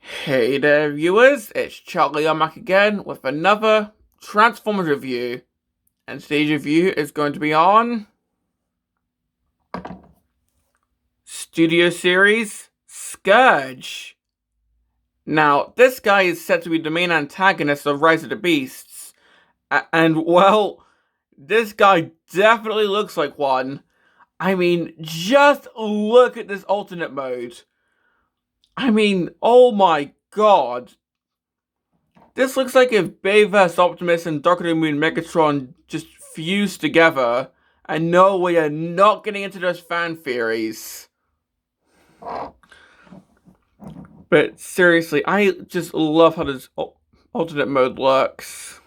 Hey there, viewers, it's Charlie. I'm back again with another Transformers review. And today's review is going to be on Studio Series Scourge. Now, this guy is said to be the main antagonist of Rise of the Beasts. And, well, this guy definitely looks like one. I mean, just look at this alternate mode. I mean, oh my god. This looks like if Bayverse Optimus and Dark of the Moon Megatron just fused together. And no, we are not getting into those fan theories. But seriously, I just love how this alternate mode looks.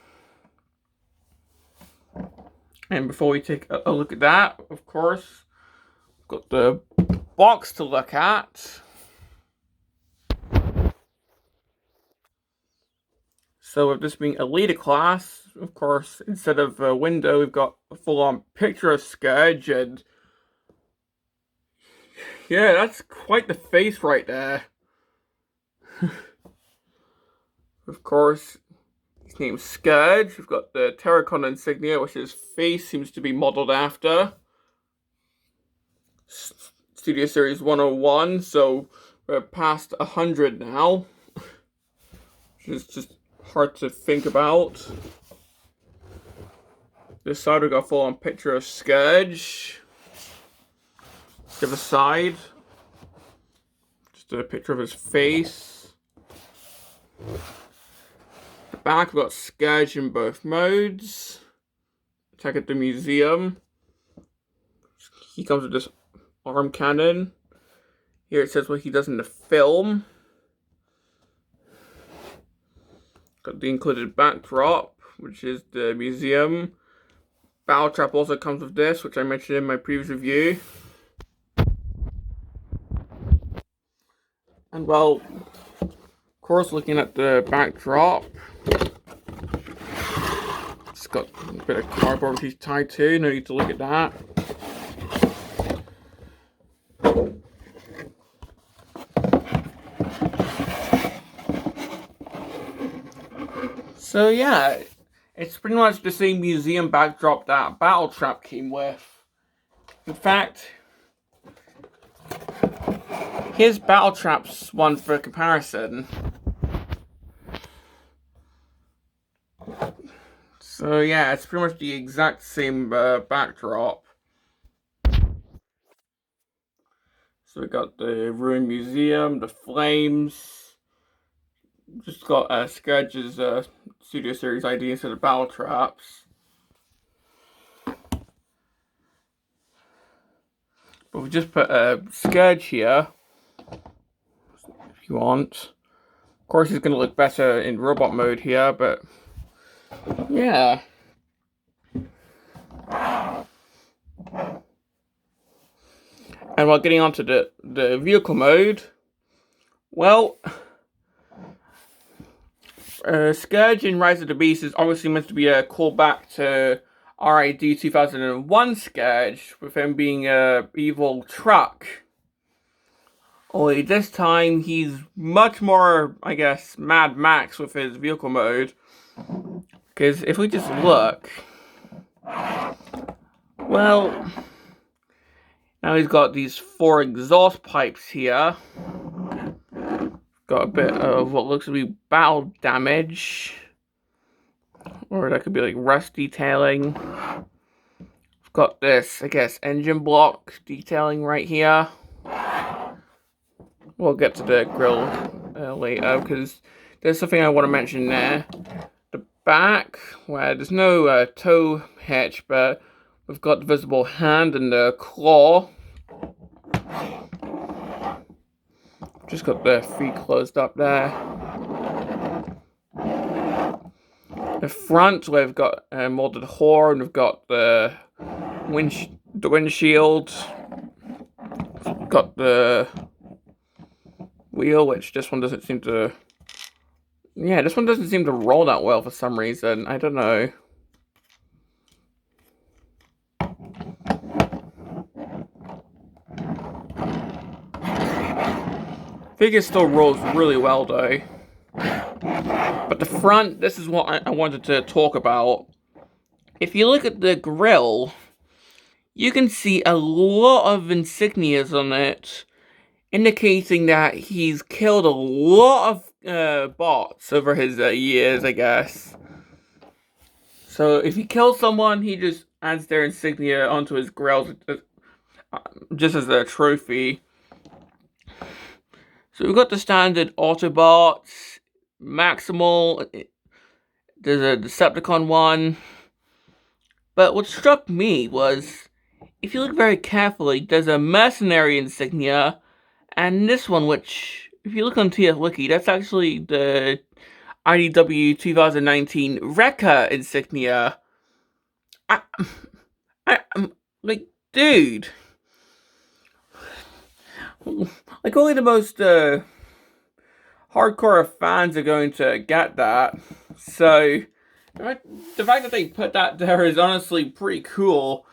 And before we take a look at that, of course, got the box to look at. So with this being a leader class, of course, instead of a window, we've got a full-on picture of Scourge, and yeah, that's quite the face right there. Of course, his name's Scourge. We've got the Terracon insignia, which his face seems to be modelled after. Studio Series 101, so we're past 100 now. Which is just hard to think about. This side we've got a full-on picture of Scourge. The other side, just a picture of his face. The back we've got Scourge in both modes. Attack at the museum. He comes with this arm cannon. Here it says what he does in the film. Got the included backdrop, which is the museum. Battle Trap also comes with this, which I mentioned in my previous review. And well, of course, looking at the backdrop, it's got a bit of cardboard he's tied to. No need to look at that. So yeah, it's pretty much the same museum backdrop that Battle Trap came with. In fact, here's Battle Trap's one for comparison. So yeah, it's pretty much the exact same backdrop. So we got the ruined museum, the flames. Just got Scourge's Studio Series ID instead of Battle Trap's. But we just put Scourge here, if you want. Of course, he's going to look better in robot mode here, but yeah. And while getting onto the vehicle mode, well, Scourge in Rise of the Beast is obviously meant to be a callback to RID 2001 Scourge, with him being a evil truck. Only this time he's much more, I guess, Mad Max with his vehicle mode. Because if we just look, well, now he's got these 4 exhaust pipes here. Got a bit of what looks to be battle damage. Or that could be like rust detailing. We've got this, I guess, engine block detailing right here. We'll get to the grill later, because there's something I want to mention there. The back, where there's no toe hitch, but we've got the visible hand and the claw. Just got the feet closed up there. The front, we've got a molded horn. We've got the windshield. We've got the wheel, which this one doesn't seem to. Yeah, this one doesn't seem to roll that well for some reason. I don't know. figure still rolls really well though. But the front, this is what I wanted to talk about. If you look at the grill, you can see a lot of insignias on it, indicating that he's killed a lot of bots over his years, I guess. So if he kills someone, he just adds their insignia onto his grill just as a trophy. So we've got the standard Autobots, Maximal, there's a Decepticon one. But what struck me was, if you look very carefully, there's a Mercenary insignia, and this one, which, if you look on TF Wiki, that's actually the IDW 2019 Rekka insignia. I'm like, dude. Like, only the most hardcore fans are going to get that. So, the fact that they put that there is honestly pretty cool.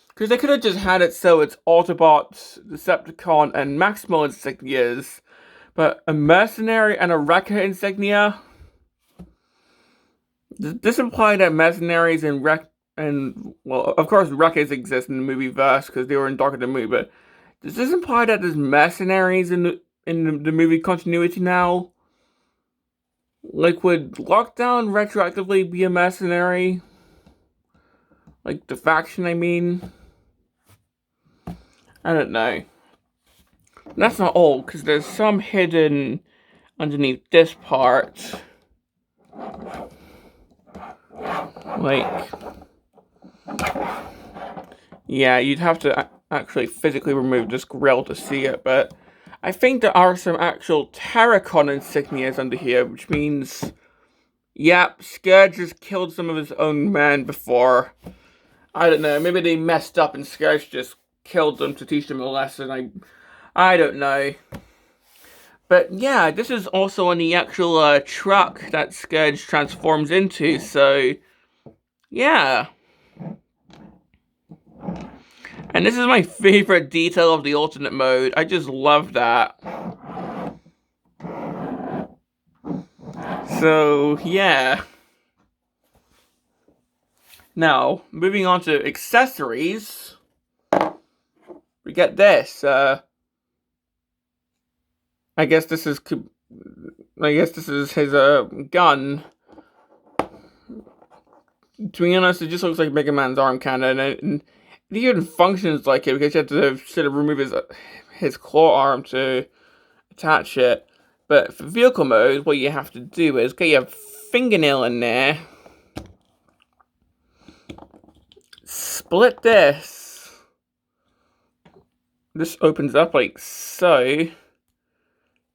Because they could have just had it so it's Autobots, Decepticon, and Maximal insignias. But a Mercenary and a Rekka insignia? Does this imply that Mercenaries and well, of course Rekkas exist in the movie verse because they were in Dark of the Moon, but does this imply that there's Mercenaries in the movie continuity now? Like, would Lockdown retroactively be a mercenary? Like, the faction, I mean? I don't know. That's not all, because there's some hidden underneath this part. Like, yeah, you'd have to actually physically remove this grill to see it, but I think there are some actual Terracon insignias under here, which means, yep, Scourge has killed some of his own men before. I don't know, maybe they messed up and Scourge just killed them to teach them a lesson. I don't know. But yeah, this is also on the actual truck that Scourge transforms into, so yeah. And this is my favorite detail of the alternate mode. I just love that. So, yeah. Now, moving on to accessories. We get this. I guess this is his gun. To be honest, it just looks like Mega Man's arm cannon, and it even functions like it because you have to sort of remove his claw arm to attach it. But for vehicle mode, what you have to do is get your fingernail in there, split this. This opens up like so.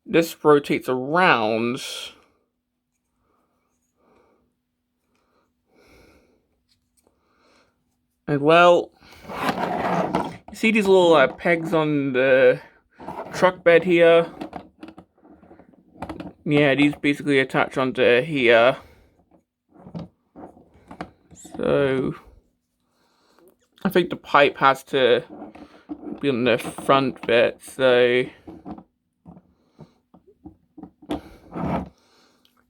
This rotates around. And well, you see these little pegs on the truck bed here? Yeah, these basically attach onto here. So, I think the pipe has to be on the front bit, so.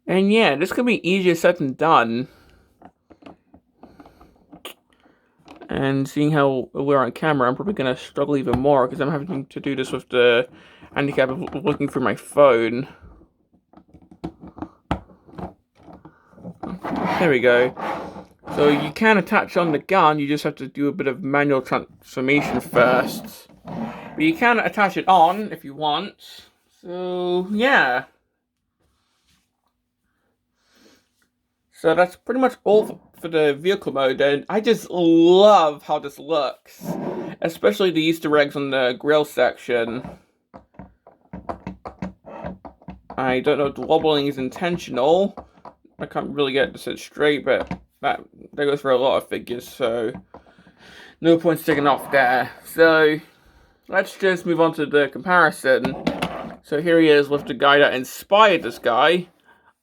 And yeah, this could be easier said than done. And seeing how we're on camera, I'm probably going to struggle even more because I'm having to do this with the handicap of looking through my phone. There we go. So you can attach on the gun, you just have to do a bit of manual transformation first. But you can attach it on if you want. So, yeah. So that's pretty much all for the vehicle mode, and I just love how this looks. Especially the Easter eggs on the grill section. I don't know if the wobbling is intentional. I can't really get this straight, but that goes for a lot of figures, so no point sticking off there. So let's just move on to the comparison. So here he is with the guy that inspired this guy.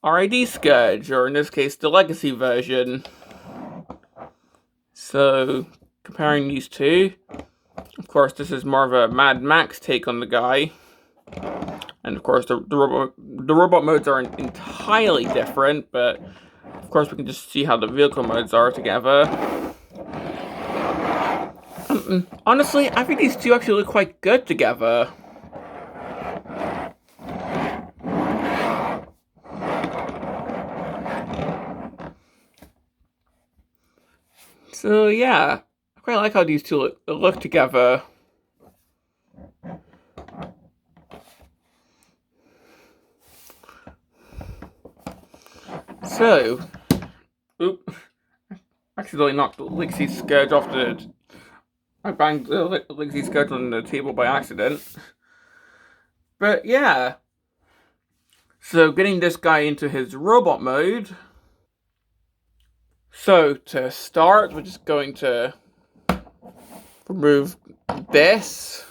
RID Scourge, or in this case, the Legacy version. So, comparing these two, of course, this is more of a Mad Max take on the guy. And of course, the robot modes are entirely different, but of course we can just see how the vehicle modes are together. Honestly, I think these two actually look quite good together. So yeah, I quite like how these two look together. So, oop, accidentally knocked Lixie's Scourge off the... I banged Lixie's Scourge on the table by accident. But yeah, so getting this guy into his robot mode. So to start, we're just going to remove this.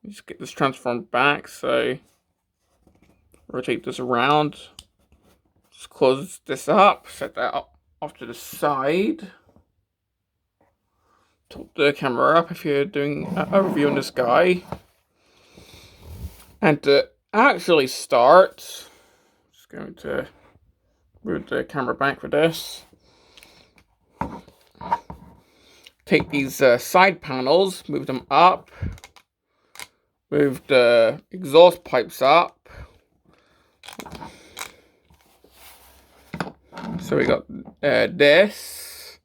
Just get this transformed back, so rotate this around. Just close this up, set that off to the side. Tilt the camera up if you're doing a review on this guy. And to actually start, just going to move the camera back for this. Take these side panels, move them up. Move the exhaust pipes up. So we got this.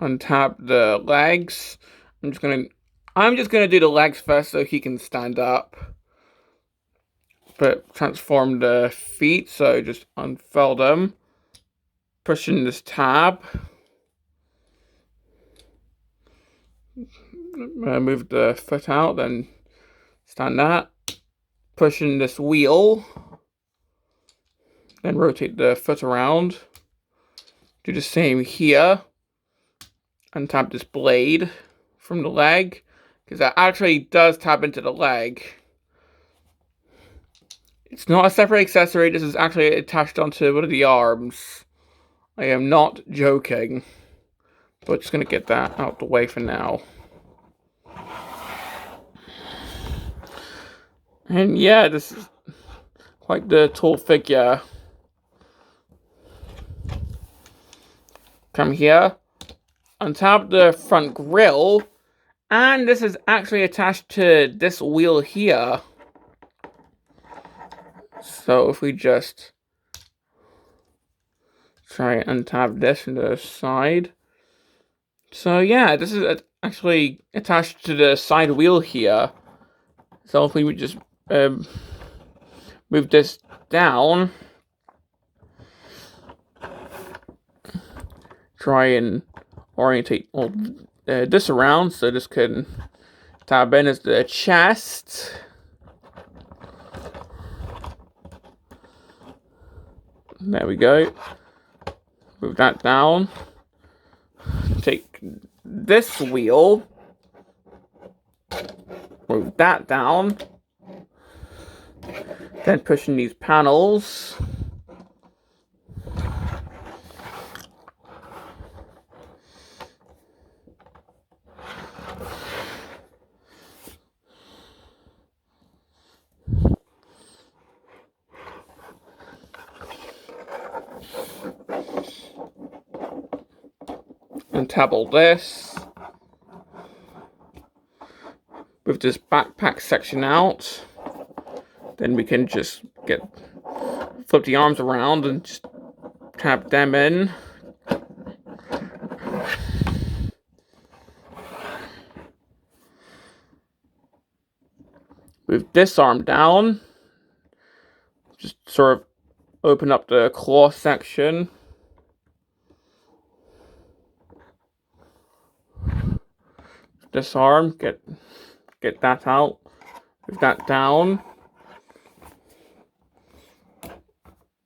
Untap the legs. I'm just gonna do the legs first so he can stand up. But transform the feet, so just unfurl them. Push in this tab. Move the foot out, then stand that. Push in this wheel. Then rotate the foot around. Do the same here. Untap this blade from the leg, because that actually does tap into the leg. It's not a separate accessory, this is actually attached onto one of the arms. I am not joking. But just gonna get that out the way for now. And yeah, this is quite the tall figure. Come here. Untap the front grille. And this is actually attached to this wheel here. So if we just try and untap this from the side. So yeah, this is actually attached to the side wheel here. So if we would just move this down, try and orientate all this around so this can tab in as the chest. There we go. Move that down. Take this wheel. Move that down. Then push in these panels. Untap all this. With this backpack section out. Then we can just flip the arms around and just tap them in. Move this arm down. Just sort of open up the claw section. This arm, get that out. Move that down.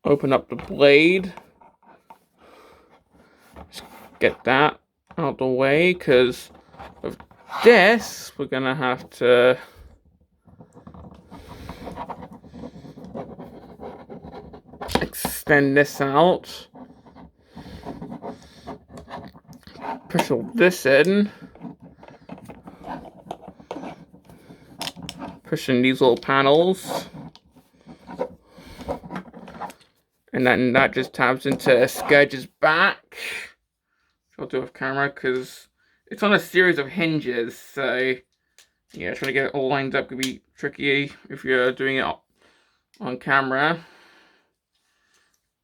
Open up the blade. Just get that out the way, because of this, we're gonna have to extend this out. push all this in. Pushing these little panels. And then that just tabs into Scourge's back. I'll do it with camera because it's on a series of hinges, so yeah, trying to get it all lined up could be tricky if you're doing it on camera.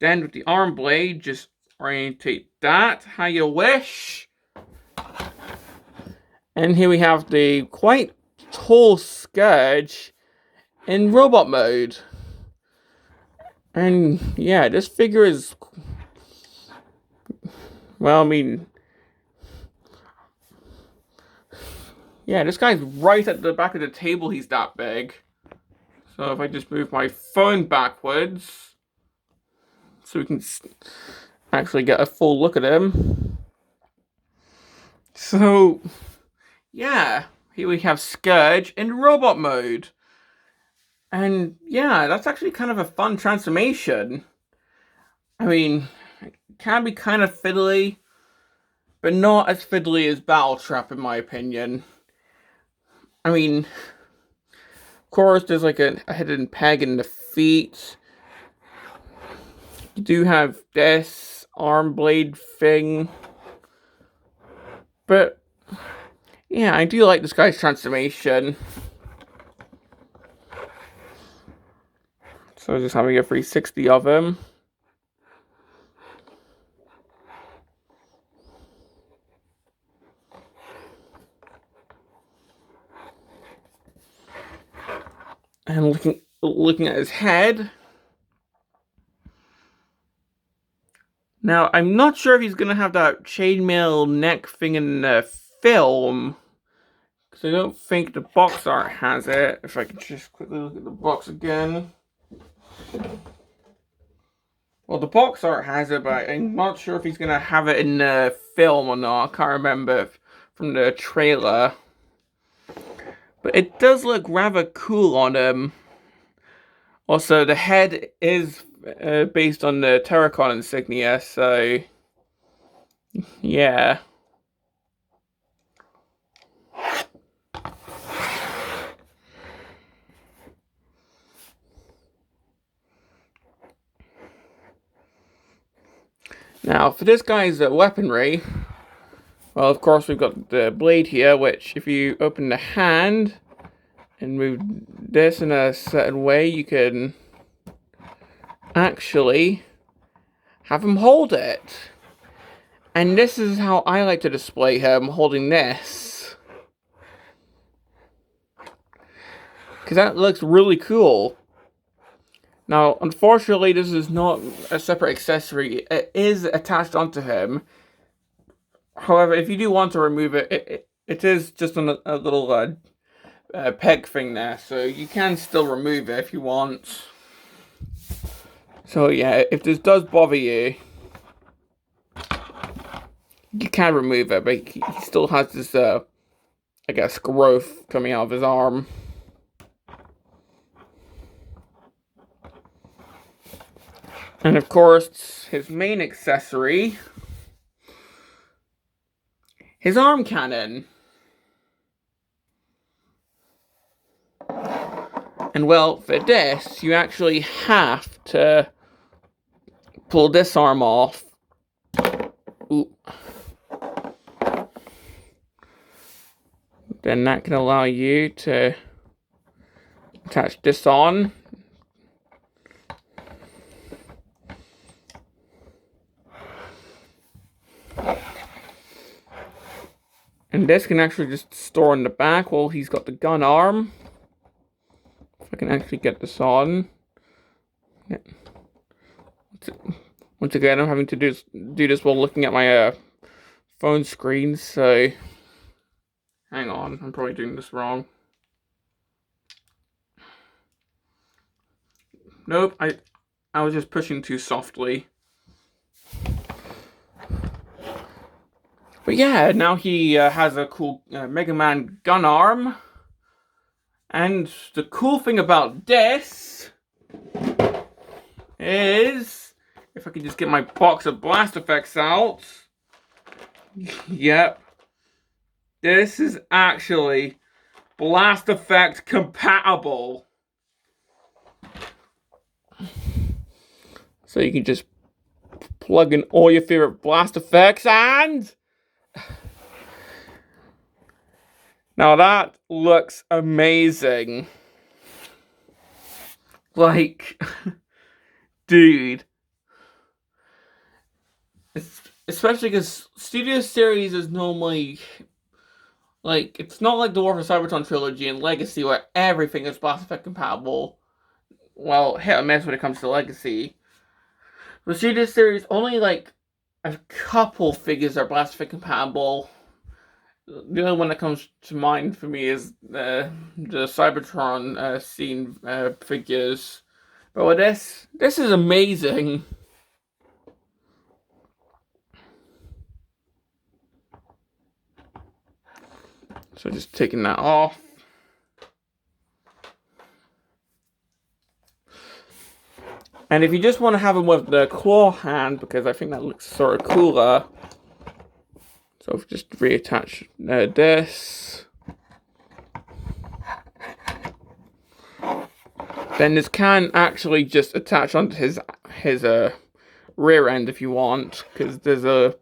Then with the arm blade, just orientate that how you wish. And here we have the quite tall Scourge in robot mode. And yeah, this figure is, well, I mean, yeah, this guy's right at the back of the table, he's that big. So if I just move my phone backwards, so we can actually get a full look at him. So, yeah, here we have Scourge in robot mode. And yeah, that's actually kind of a fun transformation. I mean, it can be kind of fiddly, but not as fiddly as Battletrap in my opinion. I mean, of course, there's like a hidden peg in the feet. You do have this arm blade thing. But, yeah, I do like this guy's transformation. So just having a 360 of him. And looking at his head. Now, I'm not sure if he's going to have that chainmail neck thing in the film. Because I don't think the box art has it. If I can just quickly look at the box again. Well, the box art has it, but I'm not sure if he's going to have it in the film or not. I can't remember from the trailer. But it does look rather cool on him. Also, the head is based on the Terracon insignia, so yeah. Now, for this guy's weaponry, well, of course, we've got the blade here, which if you open the hand and move this in a certain way, you can actually have him hold it. And this is how I like to display him, holding this. Because that looks really cool. Now, unfortunately, this is not a separate accessory. It is attached onto him. However, if you do want to remove it, it is just on a little peg thing there. So you can still remove it if you want. So yeah, if this does bother you, you can remove it. But he still has this, I guess, growth coming out of his arm. And of course, his main accessory, his arm cannon. And well, for this, you actually have to pull this arm off. Ooh. Then that can allow you to attach this on. And this can actually just store in the back while he's got the gun arm. If I can actually get this on. Yeah. Once again, I'm having to do this while looking at my phone screen, so hang on, I'm probably doing this wrong. Nope, I was just pushing too softly. But yeah, now he has a cool Mega Man gun arm. And the cool thing about this is, if I can just get my box of blast effects out, Yep. This is actually Blast Effect compatible. So you can just plug in all your favorite Blast Effects and... Now that looks amazing. Like, dude. Especially because Studio Series is normally... Like, it's not like the War for Cybertron trilogy and Legacy where everything is Blast Effect compatible. Well, hit or miss when it comes to Legacy. The Studio Series, only like a couple figures are Blast Effect compatible. The only one that comes to mind for me is the Cybertron scene figures. But with this is amazing. So just taking that off. And if you just want to have him with the claw hand, because I think that looks sort of cooler. So just reattach this. Then this can actually just attach onto his rear end if you want, because there's a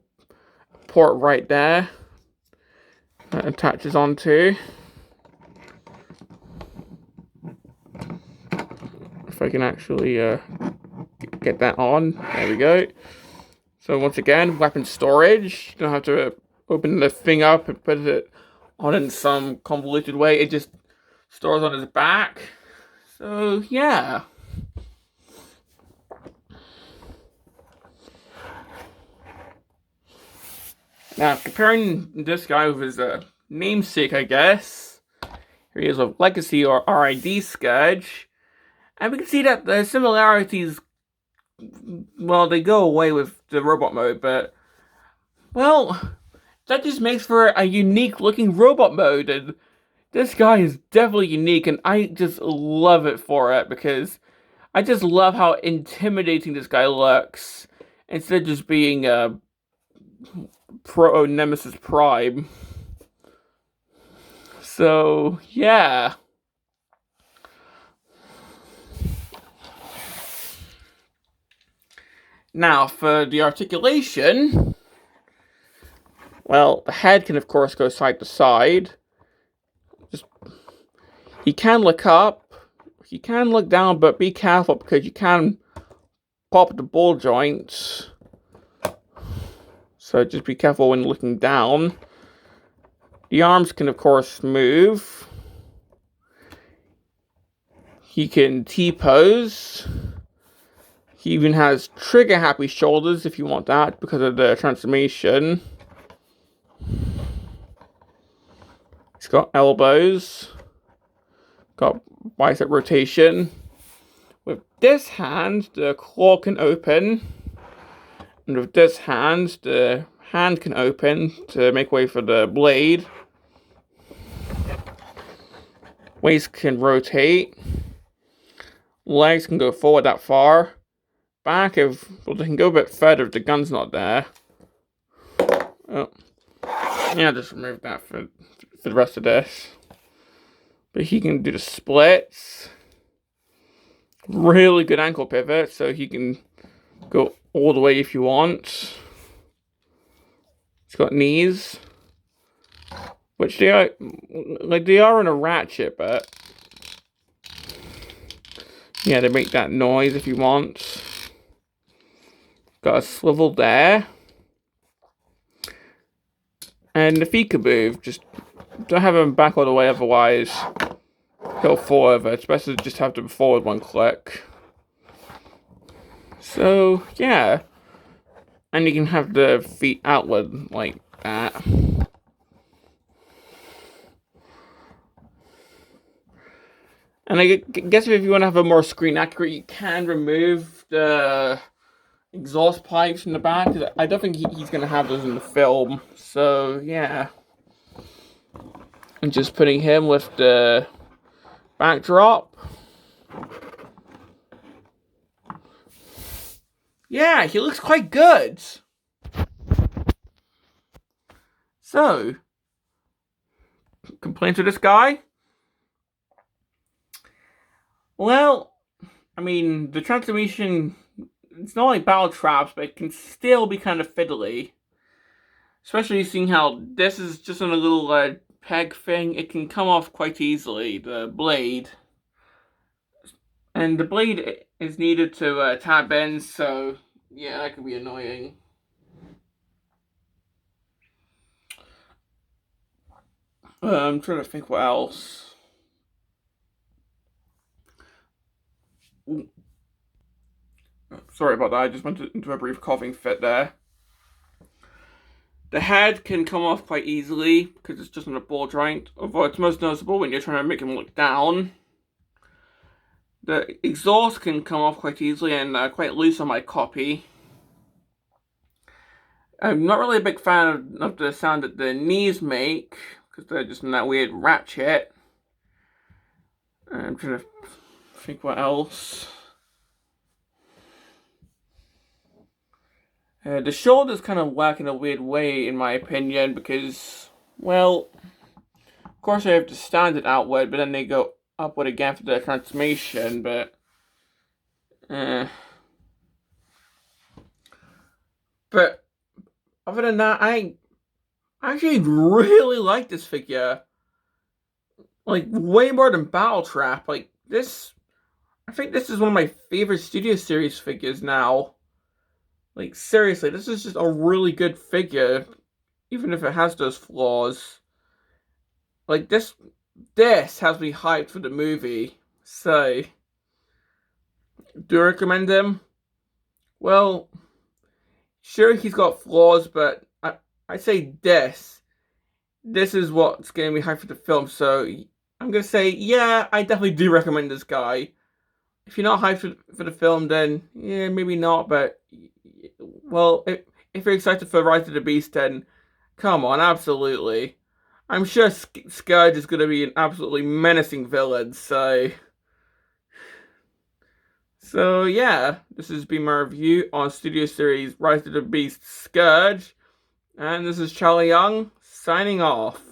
port right there that attaches onto. If I can actually get that on, there we go. So once again, weapon storage. You don't have to open the thing up and put it on in some convoluted way. It just stores on his back. So yeah. Now comparing this guy with his namesake, I guess. Here he is with Legacy or RID Scourge. And we can see that the similarities, well, they go away with the robot mode, but, well, that just makes for a unique looking robot mode, and this guy is definitely unique, and I just love it for it, because I just love how intimidating this guy looks, instead of just being a Nemesis Prime. So, yeah. Now, for the articulation, well, the head can, of course, go side to side. He can look up, he can look down, but be careful, because you can pop the ball joints. So just be careful when looking down. The arms can, of course, move. He can T-pose. He even has trigger-happy shoulders if you want that, because of the transformation. He's got elbows. Got bicep rotation. With this hand, the claw can open. And with this hand, the hand can open to make way for the blade. Waist can rotate. Legs can go forward that far. Back, well, they can go a bit further if the gun's not there. Oh. Yeah, just remove that for the rest of this. But he can do the splits. Really good ankle pivot, so he can go all the way if you want. He's got knees. Which they are in a ratchet, but yeah, they make that noise if you want. Got a swivel there. And the feet can move, just don't have him back all the way, otherwise he'll fall over. It's best to just have them forward one click. So, yeah. And you can have the feet outward like that. And I guess if you want to have a more screen accurate, you can remove the exhaust pipes from the back. I don't think he's going to have those in the film. So, yeah. And just putting him with the backdrop. Yeah, he looks quite good. So, complaints with this guy? Well, I mean, the transformation, it's not like battle traps, but it can still be kind of fiddly. Especially seeing how this is just on a little peg thing, it can come off quite easily, the blade. And the blade is needed to tab in, so yeah, that could be annoying. I'm trying to think what else. Ooh. Sorry about that, I just went into a brief coughing fit there. The head can come off quite easily because it's just on a ball joint, although it's most noticeable when you're trying to make him look down. The exhaust can come off quite easily and quite loose on my copy. I'm not really a big fan of the sound that the knees make, because they're just in that weird ratchet. I'm trying to think what else. The shoulders kind of work in a weird way, in my opinion, because, well, of course I have to stand it outward, but then they go upward again for the transformation, but other than that, I actually really like this figure. Like, way more than Battle Trap. Like, this, I think this is one of my favorite Studio Series figures now. Like, seriously, this is just a really good figure, even if it has those flaws. Like, this has me hyped for the movie. So, do I recommend him? Well, sure, he's got flaws, but I say this is what's getting me hyped for the film. So, I'm gonna say, yeah, I definitely do recommend this guy. If you're not hyped for the film, then yeah, maybe not. But well, if you're excited for Rise of the Beast, then come on, absolutely. I'm sure Scourge is going to be an absolutely menacing villain. So yeah, this has been my review on Studio Series Rise of the Beast Scourge, and this is Charlie Young signing off.